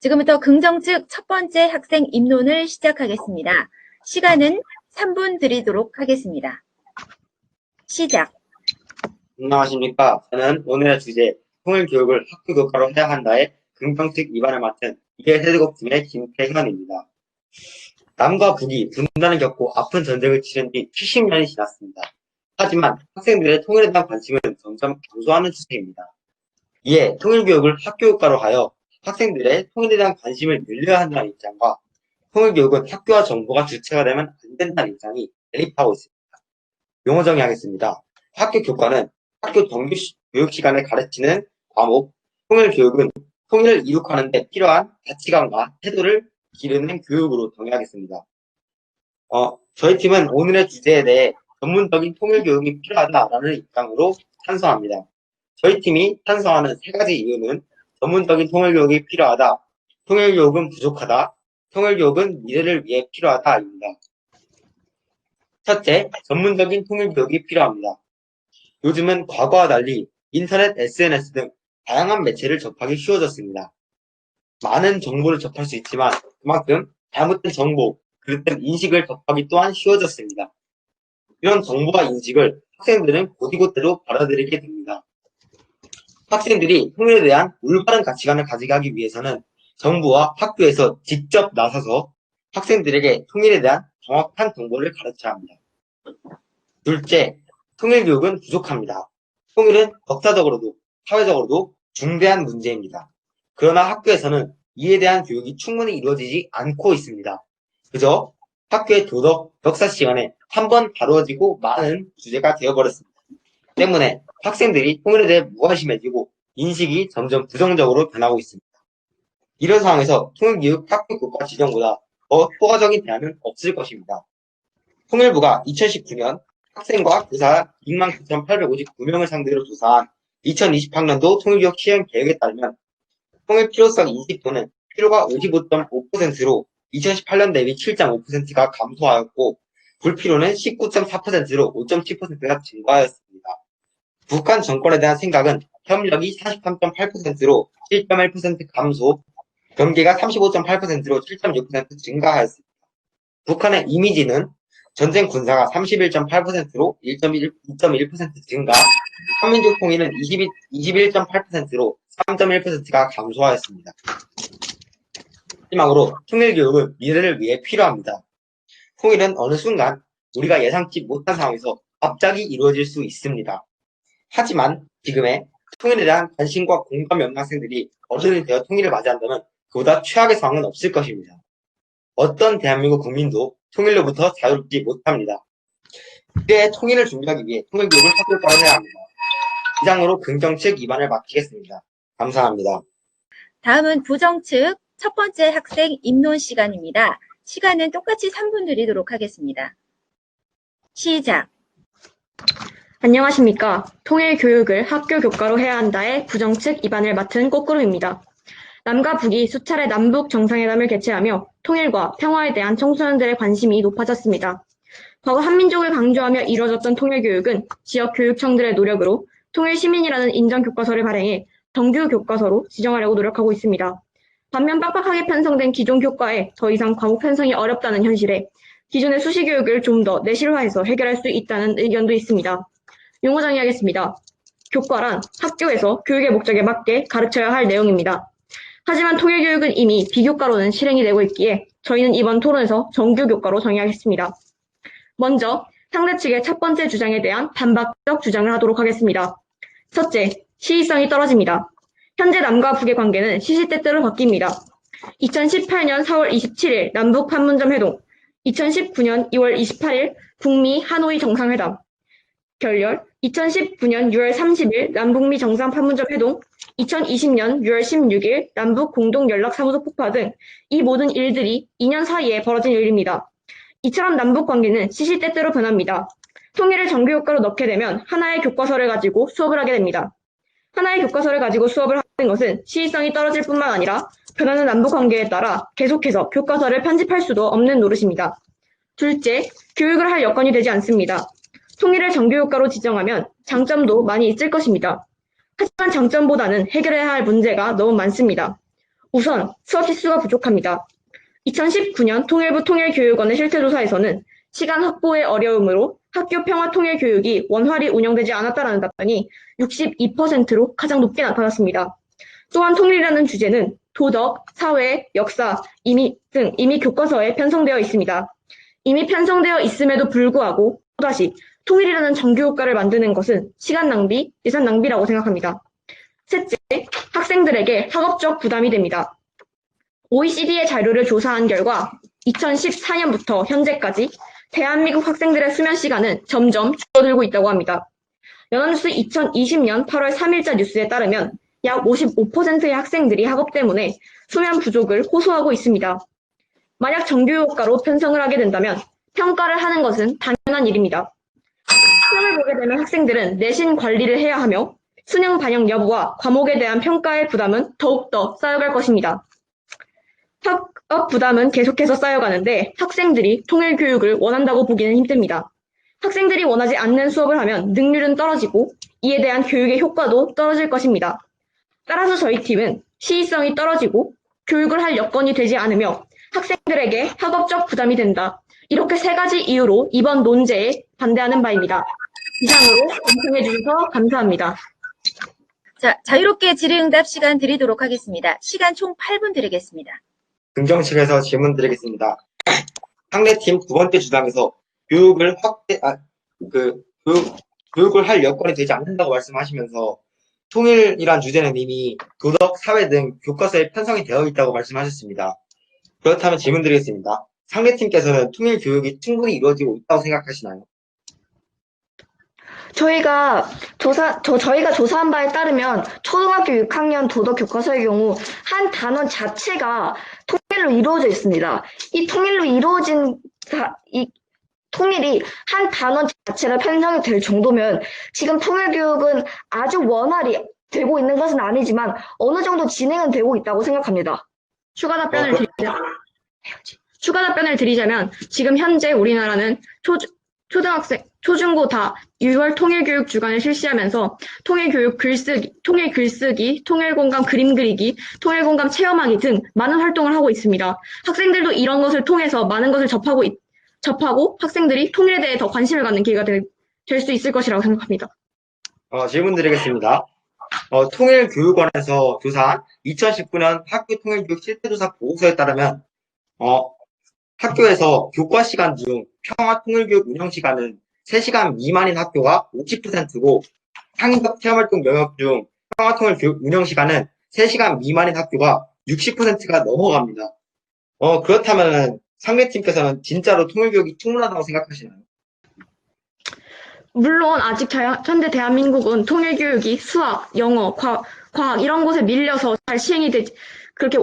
지금부터 긍정측 첫 번째 학생 입론을 시작하겠습니다. 시간은 3분 드리도록 하겠습니다. 시작. 안녕하십니까. 저는 오늘의 주제, 통일교육을 학교 교과로 해야 한다의 긍정측 입안을 맡은 이해세대국팀의 김태현입니다. 남과 북이 분단을 겪고 아픈 전쟁을 치른 뒤 70년이 지났습니다. 하지만 학생들의 통일에 대한 관심은 점점 감소하는 추세입니다. 이에 통일교육을 학교 교과로 하여 학생들의 통일에 대한 관심을 늘려야 한다는 입장과 통일교육은 학교와 정부가 주체가 되면 안 된다는 입장이 대립하고 있습니다. 용어 정의하겠습니다. 학교 교과는 학교 정규 교육 시간에 가르치는 과목, 통일교육은 통일을 이룩하는 데 필요한 가치관과 태도를 기르는 교육으로 정의하겠습니다. 저희 팀은 오늘의 주제에 대해 전문적인 통일교육이 필요하다라는 입장으로 찬성합니다. 저희 팀이 찬성하는 세 가지 이유는 전문적인 통일교육이 필요하다, 통일교육은 부족하다, 통일교육은 미래를 위해 필요하다입니다. 첫째, 전문적인 통일교육이 필요합니다. 요즘은 과거와 달리 인터넷, SNS 등 다양한 매체를 접하기 쉬워졌습니다. 많은 정보를 접할 수 있지만 그만큼 잘못된 정보, 그릇된 인식을 접하기 또한 쉬워졌습니다. 이런 정보와 인식을 학생들은 곧이곧대로 받아들이게 됩니다. 학생들이 통일에 대한 올바른 가치관을 가져가기 위해서는 정부와 학교에서 직접 나서서 학생들에게 통일에 대한 정확한 정보를 가르쳐야 합니다. 둘째, 통일교육은 부족합니다. 통일은 역사적으로도 사회적으로도 중대한 문제입니다. 그러나 학교에서는 이에 대한 교육이 충분히 이루어지지 않고 있습니다. 그저 학교의 도덕, 역사 시간에 한 번 다루어지고 마는 주제가 되어버렸습니다. 때문에 학생들이 통일에 대해 무관심해지고 인식이 점점 부정적으로 변하고 있습니다. 이런 상황에서 통일교육 학교 교과 지정보다 더 효과적인 대안은 없을 것입니다. 통일부가 2019년 학생과 교사 29,859명을 상대로 조사한 2020학년도 통일교육 시행 계획에 따르면 통일 필요성 인식도는 필요가 55.5%로 2018년 대비 7.5%가 감소하였고 불필요는 19.4%로 5.7%가 증가하였습니다. 북한 정권에 대한 생각은 협력이 43.8%로 7.1% 감소, 경계가 35.8%로 7.6% 증가하였습니다. 북한의 이미지는 전쟁 군사가 31.8%로 2.1% 증가, 한민족 통일은 21.8%로 3.1%가 감소하였습니다. 마지막으로 통일교육은 미래를 위해 필요합니다. 통일은 어느 순간 우리가 예상치 못한 상황에서 갑자기 이루어질 수 있습니다. 하지만 지금의 통일에 대한 관심과 공감이 없는 학생들이 어른이 되어 통일을 맞이한다면 그보다 최악의 상황은 없을 것입니다. 어떤 대한민국 국민도 통일로부터 자유롭지 못합니다. 그때의 통일을 준비하기 위해 통일교육을 학교과로 해야 합니다. 이상으로 긍정측 2반을 마치겠습니다. 감사합니다. 다음은 부정측 첫 번째 학생 입론 시간입니다. 시간은 똑같이 3분 드리도록 하겠습니다. 시작. 안녕하십니까. 통일교육을 학교 교과로 해야 한다의 부정측 입안을 맡은 꼬꾸루입니다. 남과 북이 수차례 남북 정상회담을 개최하며 통일과 평화에 대한 청소년들의 관심이 높아졌습니다. 과거 한민족을 강조하며 이뤄졌던 통일교육은 지역교육청들의 노력으로 통일시민이라는 인정교과서를 발행해 정규 교과서로 지정하려고 노력하고 있습니다. 반면 빡빡하게 편성된 기존 교과에 더 이상 과목 편성이 어렵다는 현실에 기존의 수시교육을 좀 더 내실화해서 해결할 수 있다는 의견도 있습니다. 용어 정의하겠습니다. 교과란 학교에서 교육의 목적에 맞게 가르쳐야 할 내용입니다. 하지만 통일교육은 이미 비교과로는 실행이 되고 있기에 저희는 이번 토론에서 정규교과로 정의하겠습니다. 먼저 상대 측의 첫 번째 주장에 대한 반박적 주장을 하도록 하겠습니다. 첫째, 시의성이 떨어집니다. 현재 남과 북의 관계는 시시때때로 바뀝니다. 2018년 4월 27일 남북 판문점 회동, 2019년 2월 28일 북미 하노이 정상회담, 결렬, 2019년 6월 30일 남북미 정상 판문점 회동, 2020년 6월 16일 남북 공동연락사무소 폭파 등 이 모든 일들이 2년 사이에 벌어진 일입니다. 이처럼 남북 관계는 시시때때로 변합니다. 통일을 정규교과로 넣게 되면 하나의 교과서를 가지고 수업을 하게 됩니다. 하나의 교과서를 가지고 수업을 하는 것은 시의성이 떨어질 뿐만 아니라 변하는 남북 관계에 따라 계속해서 교과서를 편집할 수도 없는 노릇입니다. 둘째, 교육을 할 여건이 되지 않습니다. 통일을 정규교과로 지정하면 장점도 많이 있을 것입니다. 하지만 장점보다는 해결해야 할 문제가 너무 많습니다. 우선 수업 시수가 부족합니다. 2019년 통일부 통일교육원의 실태조사에서는 시간 확보의 어려움으로 학교 평화통일교육이 원활히 운영되지 않았다라는 답변이 62%로 가장 높게 나타났습니다. 또한 통일이라는 주제는 도덕, 사회, 역사, 이미 교과서에 편성되어 있습니다. 이미 편성되어 있음에도 불구하고 또다시 통일이라는 정규교과를 만드는 것은 시간 낭비, 예산 낭비라고 생각합니다. 셋째, 학생들에게 학업적 부담이 됩니다. OECD의 자료를 조사한 결과 2014년부터 현재까지 대한민국 학생들의 수면 시간은 점점 줄어들고 있다고 합니다. 연합뉴스 2020년 8월 3일자 뉴스에 따르면 약 55%의 학생들이 학업 때문에 수면 부족을 호소하고 있습니다. 만약 정규교과로 편성을 하게 된다면 평가를 하는 것은 당연한 일입니다. 시험을 보게 되면 학생들은 내신 관리를 해야 하며 수능 반영 여부와 과목에 대한 평가의 부담은 더욱더 쌓여갈 것입니다. 학업 부담은 계속해서 쌓여가는데 학생들이 통일교육을 원한다고 보기는 힘듭니다. 학생들이 원하지 않는 수업을 하면 능률은 떨어지고 이에 대한 교육의 효과도 떨어질 것입니다. 따라서 저희 팀은 시의성이 떨어지고 교육을 할 여건이 되지 않으며 학생들에게 학업적 부담이 된다. 이렇게 세 가지 이유로 이번 논제에 반대하는 바입니다. 이상으로 검토해 주셔서 감사합니다. 자, 자유롭게 질의응답 시간 드리도록 하겠습니다. 시간 총 8분 드리겠습니다. 긍정측에서 질문 드리겠습니다. 상대팀 두 번째 주장에서 교육을 교육을 할 여건이 되지 않는다고 말씀하시면서 통일이란 주제는 이미 도덕, 사회 등 교과서에 편성이 되어 있다고 말씀하셨습니다. 그렇다면 질문 드리겠습니다. 상대팀께서는 통일 교육이 충분히 이루어지고 있다고 생각하시나요? 저희가 조사한 바에 따르면 초등학교 6학년 도덕 교과서의 경우 한 단원 자체가 통일로 이루어져 있습니다. 이 통일로 이루어진 이 통일이 한 단원 자체가 편성이 될 정도면 지금 통일 교육은 아주 원활히 되고 있는 것은 아니지만 어느 정도 진행은 되고 있다고 생각합니다. 추가 답변을 드리자면 지금 현재 우리나라는 초중고 다 6월 통일교육 주간을 실시하면서 통일교육 통일 글쓰기, 통일공감 그림 그리기, 통일공감 체험하기 등 많은 활동을 하고 있습니다. 학생들도 이런 것을 통해서 많은 것을 접하고 학생들이 통일에 대해 더 관심을 갖는 기회가 될 수 있을 것이라고 생각합니다. 질문 드리겠습니다. 통일교육원에서 조사한 2019년 학교 통일교육 실태조사 보고서에 따르면 학교에서 교과 시간 중 평화통일교육 운영 시간은 3시간 미만인 학교가 50%고 창의적 체험활동 영역 중 평화통일교육 운영 시간은 3시간 미만인 학교가 60%가 넘어갑니다. 그렇다면 상대팀께서는 진짜로 통일교육이 충분하다고 생각하시나요? 물론 아직 현재 대한민국은 통일교육이 수학, 영어, 과학 이런 곳에 밀려서 잘 시행이 되지 그렇게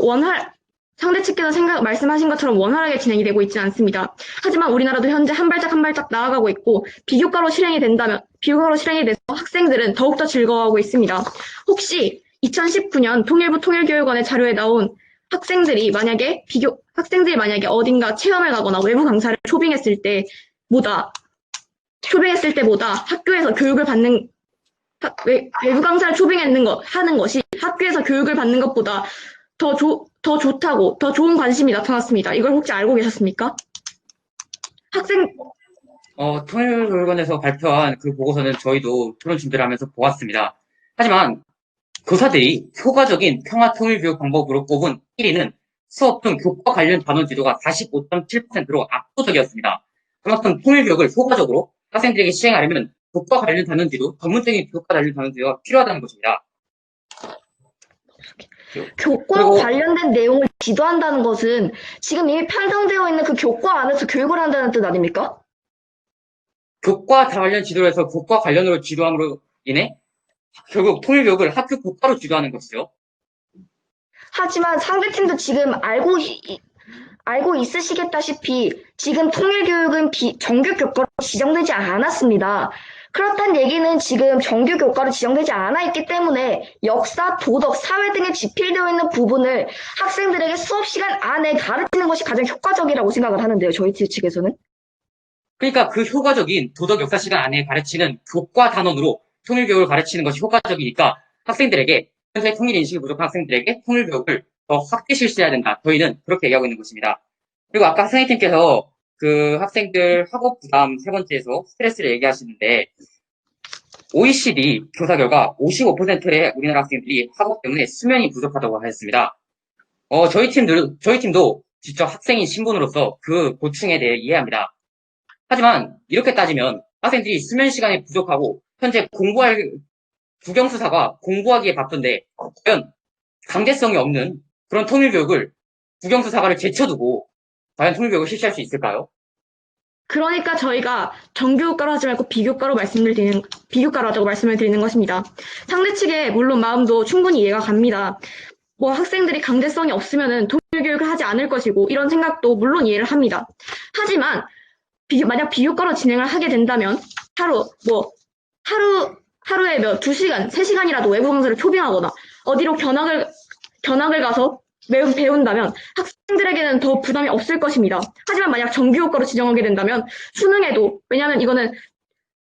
상대 측에서 말씀하신 것처럼 원활하게 진행이 되고 있지 않습니다. 하지만 우리나라도 현재 한 발짝 한 발짝 나아가고 있고 비교과로 실행이 돼서 학생들은 더욱더 즐거워하고 있습니다. 혹시 2019년 통일부 통일교육원의 자료에 나온 학생들이 만약에 어딘가 체험을 가거나 외부 강사를 초빙했을 때보다 학교에서 교육을 받는 외부 강사를 하는 것이 학교에서 교육을 받는 것보다 더 좋다고, 더 좋은 관심이 나타났습니다. 이걸 혹시 알고 계셨습니까? 통일교육원에서 발표한 그 보고서는 저희도 토론 준비를 하면서 보았습니다. 하지만 교사들이 효과적인 평화통일교육 방법으로 꼽은 1위는 수업 중 교과 관련 단원지도가 45.7%로 압도적이었습니다. 그만큼 통일교육을 효과적으로 학생들에게 시행하려면 교과 관련 단원지도, 전문적인 교과 관련 단원지도가 필요하다는 것입니다. 교과와 관련된 내용을 지도한다는 것은 지금 이미 편성되어 있는 그 교과 안에서 교육을 한다는 뜻 아닙니까? 교과 관련 지도를 해서 교과 관련으로 지도함으로 인해 결국 통일교육을 학교 교과로 지도하는 것이죠. 하지만 상대팀도 지금 알고 있으시겠다시피 지금 통일교육은 정규 교과로 지정되지 않았습니다. 그렇다는 얘기는 지금 정규 교과로 지정되지 않아 있기 때문에 역사, 도덕, 사회 등에 집필되어 있는 부분을 학생들에게 수업 시간 안에 가르치는 것이 가장 효과적이라고 생각을 하는데요. 저희 측에서는. 그러니까 그 효과적인 도덕 역사 시간 안에 가르치는 교과 단원으로 통일교육을 가르치는 것이 효과적이니까 학생들에게 현재 통일인식이 부족한 학생들에게 통일교육을 더 확대 실시해야 된다. 저희는 그렇게 얘기하고 있는 것입니다. 그리고 아까 선생님께서 그 학생들 학업 부담 세 번째에서 스트레스를 얘기하시는데 OECD 조사 결과 55%의 우리나라 학생들이 학업 때문에 수면이 부족하다고 하였습니다. 저희 팀도 직접 학생인 신분으로서 그 고충에 대해 이해합니다. 하지만 이렇게 따지면 학생들이 수면 시간이 부족하고 현재 국영수사가 공부하기에 바쁜데 과연 강제성이 없는 그런 통일교육을 국영수사과를 제쳐두고 과연 통일교육을 실시할 수 있을까요? 그러니까 저희가 정규교과로 하지 말고 비교과로 하자고 말씀을 드리는 것입니다. 상대 측의 물론 마음도 충분히 이해가 갑니다. 뭐 학생들이 강제성이 없으면은 통일교육을 하지 않을 것이고 이런 생각도 물론 이해를 합니다. 하지만 만약 비교과로 진행을 하게 된다면 하루에 2시간, 3시간이라도 외부 강사를 초빙하거나 어디로 견학을 가서 배운다면 학생들에게는 더 부담이 없을 것입니다. 하지만 만약 정규효과로 지정하게 된다면 왜냐하면 이거는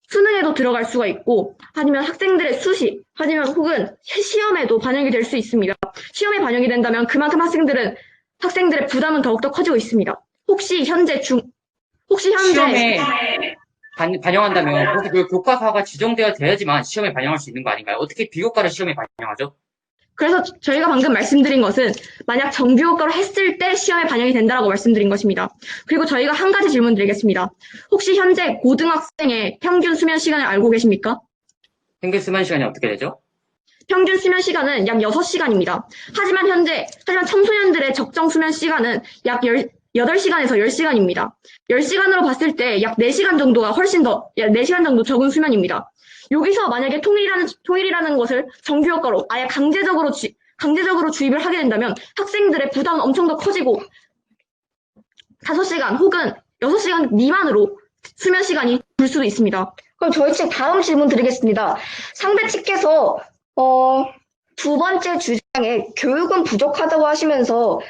수능에도 들어갈 수가 있고 아니면 학생들의 수시 아니면 혹은 시험에도 반영이 될 수 있습니다. 시험에 반영이 된다면 그만큼 학생들의 부담은 더욱더 커지고 있습니다. 혹시 현재 시험에 반영한다면 그렇게 그 교과서가 지정되어야 돼야지만 시험에 반영할 수 있는 거 아닌가요? 어떻게 비교과를 시험에 반영하죠? 그래서 저희가 방금 말씀드린 것은 만약 정규효과로 했을 때 시험에 반영이 된다라고 말씀드린 것입니다. 그리고 저희가 한 가지 질문 드리겠습니다. 혹시 현재 고등학생의 평균 수면 시간을 알고 계십니까? 평균 수면 시간이 어떻게 되죠? 평균 수면 시간은 약 6시간입니다. 하지만 청소년들의 적정 수면 시간은 약 8시간에서 10시간입니다. 10시간으로 봤을 때 약 4시간 정도가 4시간 정도 적은 수면입니다. 여기서 만약에 통일이라는 것을 정규효과로 아예 강제적으로 주입을 하게 된다면 학생들의 부담은 엄청 더 커지고 5시간 혹은 6시간 미만으로 수면 시간이 줄 수도 있습니다. 그럼 저희 측 다음 질문 드리겠습니다. 상대 측께서 두 번째 주장에 교육은 부족하다고 하시면서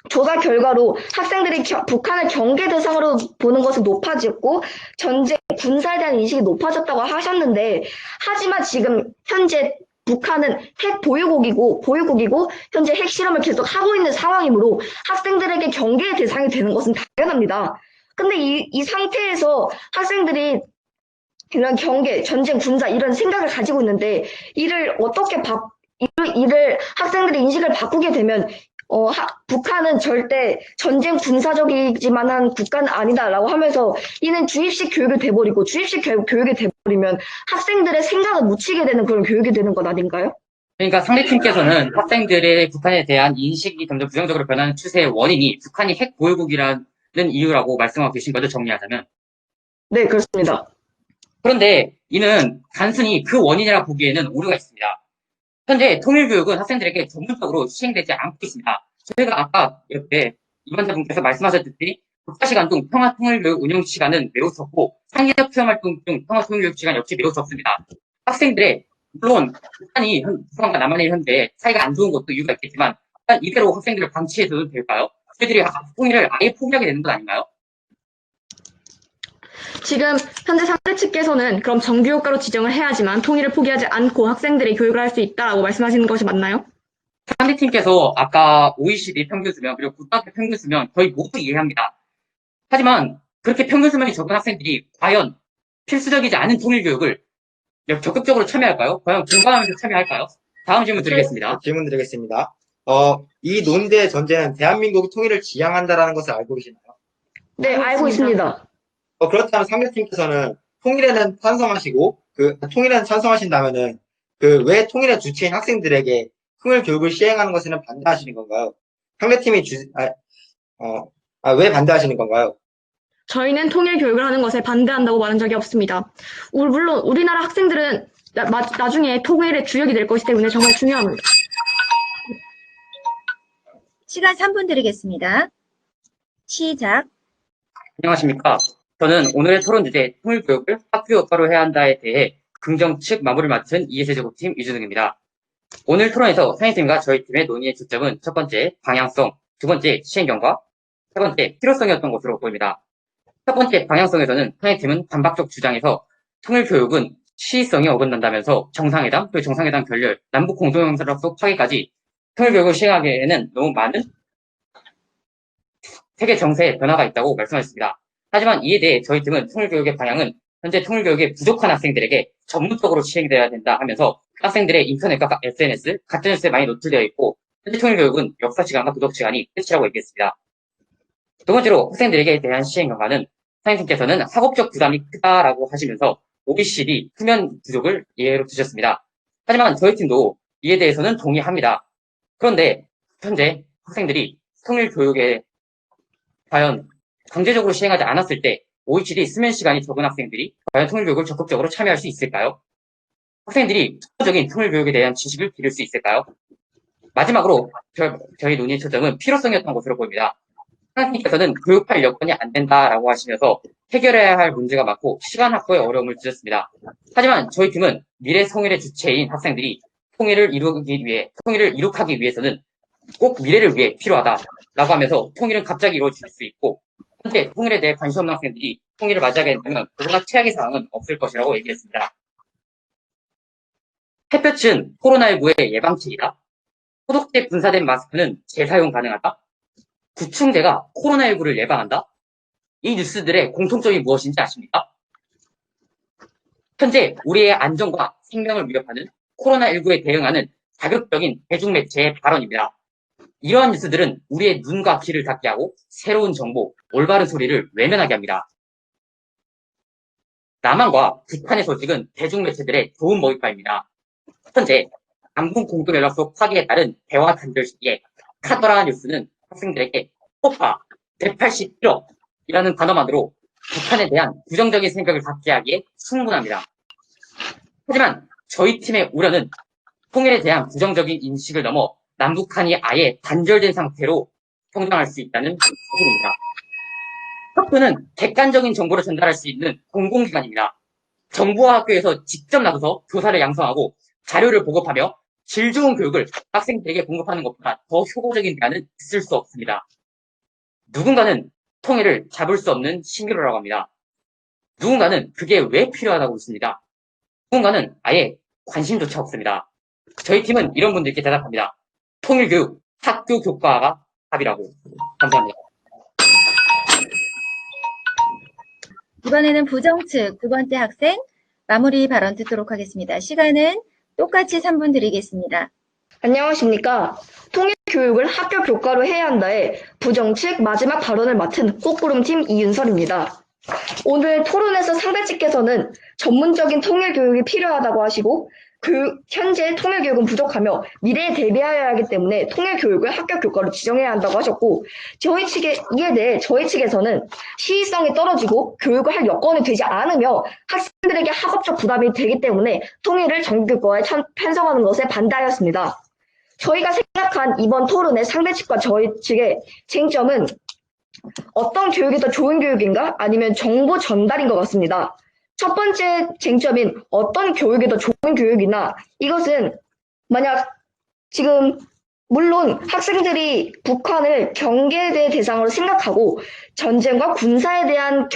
조사 결과로 학생들이 북한을 경계 대상으로 보는 것은 높아졌고 전쟁, 군사에 대한 인식이 높아졌다고 하셨는데 하지만 지금 현재 북한은 핵 보유국이고 현재 핵 실험을 계속 하고 있는 상황이므로 학생들에게 경계의 대상이 되는 것은 당연합니다. 근데 이 상태에서 학생들이 이런 경계, 전쟁, 군사 이런 생각을 가지고 있는데 이를 학생들의 인식을 바꾸게 되면 북한은 절대 전쟁 군사적이지만한 국가는 아니다라고 하면서 이는 주입식 교육이 돼버리고 주입식 교육이 돼버리면 학생들의 생각을 묻히게 되는 그런 교육이 되는 것 아닌가요? 그러니까 상대팀께서는 학생들의 북한에 대한 인식이 점점 부정적으로 변하는 추세의 원인이 북한이 핵 보유국이라는 이유라고 말씀하고 계신 거죠, 정리하자면? 네, 그렇습니다. 그런데 이는 단순히 그 원인이라 보기에는 오류가 있습니다. 현재 통일교육은 학생들에게 전문적으로 시행되지 않고 있습니다. 저희가 아까 옆에 임원자분께서 말씀하셨듯이 국가시간 중 평화통일교육 운영 시간은 매우 적고 상기적 체험활동 중 평화통일교육 시간 역시 매우 적습니다. 학생들의 물론 북한과 남한의 현재 사이가 안 좋은 것도 이유가 있겠지만 이대로 학생들을 방치해도 될까요? 저희들이 통일을 아예 포기하게 되는 것 아닌가요? 지금 현재 상대 측께서는 그럼 정규효과로 지정을 해야지만 통일을 포기하지 않고 학생들이 교육을 할 수 있다라고 말씀하시는 것이 맞나요? 상대팀께서 아까 OECD 평균 수면 그리고 국가학교 평균 수면 거의 모두 이해합니다. 하지만 그렇게 평균 수면이 적은 학생들이 과연 필수적이지 않은 통일교육을 적극적으로 참여할까요? 과연 공부하면서 참여할까요? 다음 질문 드리겠습니다. 질문 드리겠습니다. 이 논대의 전제는 대한민국이 통일을 지향한다라는 것을 알고 계시나요? 네, 알고 있습니다. 그렇다면 상대팀께서는 통일에는 찬성하신다면은 왜 통일의 주체인 학생들에게 통일 교육을 시행하는 것에는 반대하시는 건가요? 상대팀이 왜 반대하시는 건가요? 저희는 통일 교육을 하는 것에 반대한다고 말한 적이 없습니다. 물론 우리나라 학생들은 나중에 통일의 주역이 될 것이기 때문에 정말 중요합니다. 시간 3분 드리겠습니다. 시작. 안녕하십니까. 저는 오늘의 토론 주제 통일교육을 학교효과로 해야 한다에 대해 긍정 측 마무리를 맡은 이해세제국팀 이주등입니다. 오늘 토론에서 선생님과 저희 팀의 논의의 초점은 첫 번째 방향성, 두 번째 시행경과, 세 번째 필요성이었던 것으로 보입니다. 첫 번째 방향성에서는 선생님팀은 반박적 주장에서 통일교육은 시의성이 어긋난다면서 정상회담, 그리고 정상회담 결렬, 남북 공동연설협 속 파기까지 통일교육을 시행하기에는 너무 많은 세계 정세의 변화가 있다고 말씀하셨습니다. 하지만 이에 대해 저희 팀은 통일교육의 방향은 현재 통일교육에 부족한 학생들에게 전문적으로 시행되어야 된다 하면서 학생들의 인터넷과 SNS, 가짜뉴스에 많이 노출되어 있고 현재 통일교육은 역사 시간과 도덕 시간이 끝이라고 얘기했습니다. 두 번째로 학생들에게 대한 시행 경과는 사장님께서는 학업적 부담이 크다라고 하시면서 OECD 수면 부족을 예로 드셨습니다. 하지만 저희 팀도 이에 대해서는 동의합니다. 그런데 현재 학생들이 통일교육에 과연 강제적으로 시행하지 않았을 때 OECD 수면 시간이 적은 학생들이 과연 통일교육을 적극적으로 참여할 수 있을까요? 학생들이 기본적인 통일교육에 대한 지식을 기를 수 있을까요? 마지막으로 저희 논의의 초점은 필요성이었던 것으로 보입니다. 하나님께서는 교육할 여건이 안 된다라고 하시면서 해결해야 할 문제가 많고 시간 확보에 어려움을 주셨습니다. 하지만 저희 팀은 미래 통일의 주체인 학생들이 통일을 이룩하기 위해서는 꼭 미래를 위해 필요하다라고 하면서 통일은 갑자기 이루어질 수 있고 현재 통일에 대해 관심 없는 학생들이 통일을 맞이하게 된다면 그보다 최악의 상황은 없을 것이라고 얘기했습니다. 햇볕은 코로나19의 예방책이다. 소독제 분사된 마스크는 재사용 가능하다. 구충제가 코로나19를 예방한다? 이 뉴스들의 공통점이 무엇인지 아십니까? 현재 우리의 안전과 생명을 위협하는 코로나19에 대응하는 자극적인 대중매체의 발언입니다. 이러한 뉴스들은 우리의 눈과 귀를 닫게 하고 새로운 정보, 올바른 소리를 외면하게 합니다. 남한과 북한의 소식은 대중매체들의 좋은 먹잇감입니다. 현재 남북 공동연락소 파기에 따른 대화 단절 시기에 카더라 뉴스는 학생들에게 폭파 181억이라는 단어만으로 북한에 대한 부정적인 생각을 갖게 하기에 충분합니다. 하지만 저희 팀의 우려는 통일에 대한 부정적인 인식을 넘어 남북한이 아예 단절된 상태로 성장할 수 있다는 부분입니다. 학교는 객관적인 정보를 전달할 수 있는 공공기관입니다. 정부와 학교에서 직접 나서서 교사를 양성하고 자료를 보급하며 질 좋은 교육을 학생들에게 공급하는 것보다 더 효과적인 대안은 있을 수 없습니다. 누군가는 통일을 잡을 수 없는 신기루라고 합니다. 누군가는 그게 왜 필요하다고 묻습니다. 누군가는 아예 관심조차 없습니다. 저희 팀은 이런 분들께 대답합니다. 통일교육, 학교 교과가 답이라고. 감사합니다. 이번에는 부정측 두 번째 학생 마무리 발언 듣도록 하겠습니다. 시간은 똑같이 3분 드리겠습니다. 안녕하십니까. 통일교육을 학교 교과로 해야 한다에 부정측 마지막 발언을 맡은 꽃구름팀 이윤설입니다. 오늘 토론에서 상대측께서는 전문적인 통일교육이 필요하다고 하시고 현재 통일교육은 부족하며 미래에 대비하여야 하기 때문에 통일교육을 학교 교과로 지정해야 한다고 하셨고 이에 대해 저희 측에서는 시의성이 떨어지고 교육을 할 여건이 되지 않으며 학생들에게 학업적 부담이 되기 때문에 통일을 정규교과에 편성하는 것에 반대하였습니다. 저희가 생각한 이번 토론의 상대 측과 저희 측의 쟁점은 어떤 교육이 더 좋은 교육인가 아니면 정보 전달인 것 같습니다. 첫 번째 쟁점인 어떤 교육이 더 좋은 교육이나 이것은 만약 지금 물론 학생들이 북한을 경계대 대상으로 생각하고 전쟁과 군사에 대한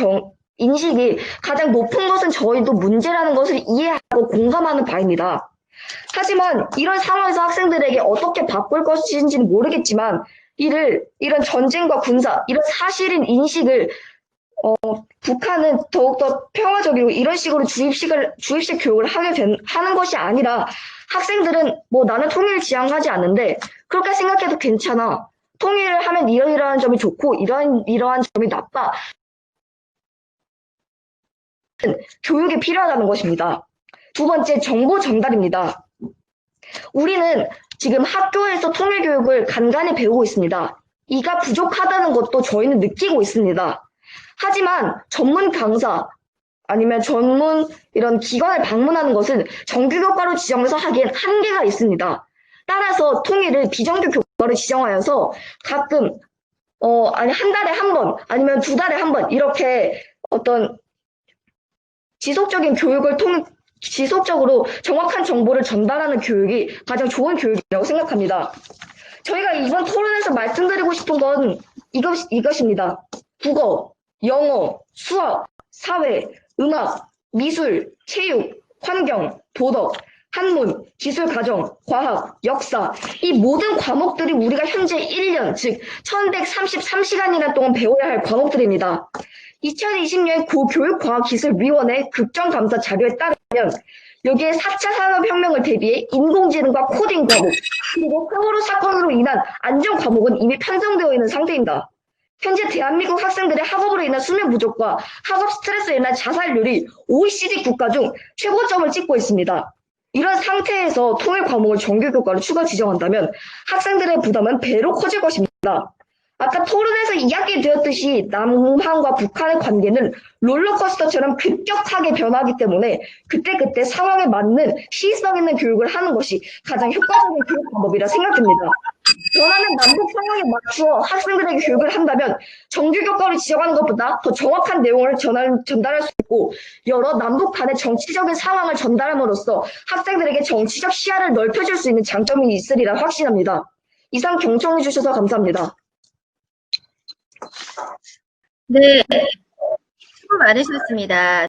인식이 가장 높은 것은 저희도 문제라는 것을 이해하고 공감하는 바입니다. 하지만 이런 상황에서 학생들에게 어떻게 바꿀 것인지는 모르겠지만 이런 전쟁과 군사, 이런 사실인 인식을 북한은 더욱더 평화적이고 이런 식으로 주입식 교육을 하는 것이 아니라 학생들은 나는 통일 지향하지 않는데 그렇게 생각해도 괜찮아. 통일을 하면 이러이러한 점이 좋고 이러한 점이 나빠. 교육이 필요하다는 것입니다. 두 번째, 정보 전달입니다. 우리는 지금 학교에서 통일교육을 간간히 배우고 있습니다. 이가 부족하다는 것도 저희는 느끼고 있습니다. 하지만 전문 강사 아니면 전문 이런 기관을 방문하는 것은 정규교과로 지정해서 하기엔 한계가 있습니다. 따라서 통일을 비정규 교과로 지정하여서 가끔 한 달에 한 번 아니면 두 달에 한 번 이렇게 어떤 지속적으로 정확한 정보를 전달하는 교육이 가장 좋은 교육이라고 생각합니다. 저희가 이번 토론에서 말씀드리고 싶은 건 이것입니다. 국어, 영어, 수학, 사회, 음악, 미술, 체육, 환경, 도덕. 한문, 기술 과정, 과학, 역사, 이 모든 과목들이 우리가 현재 1년, 즉 1133시간이나 동안 배워야 할 과목들입니다. 2020년 고교육과학기술위원회 국정감사 자료에 따르면 여기에 4차 산업혁명을 대비해 인공지능과 코딩 과목, 그리고 세월호 사건으로 인한 안전 과목은 이미 편성되어 있는 상태입니다. 현재 대한민국 학생들의 학업으로 인한 수면 부족과 학업 스트레스로 인한 자살률이 OECD 국가 중 최고점을 찍고 있습니다. 이런 상태에서 통일 과목을 정규 교과로 추가 지정한다면 학생들의 부담은 배로 커질 것입니다. 아까 토론에서 이야기되었듯이 남한과 북한의 관계는 롤러코스터처럼 급격하게 변하기 때문에 그때그때 상황에 맞는 시의성 있는 교육을 하는 것이 가장 효과적인 교육 방법이라 생각됩니다. 변하는 남북 상황에 맞추어 학생들에게 교육을 한다면 정규 교과로 지정하는 것보다 더 정확한 내용을 전달할 수 있고 여러 남북 간의 정치적인 상황을 전달함으로써 학생들에게 정치적 시야를 넓혀줄 수 있는 장점이 있으리라 확신합니다. 이상 경청해 주셔서 감사합니다. 네, 수고 많으셨습니다.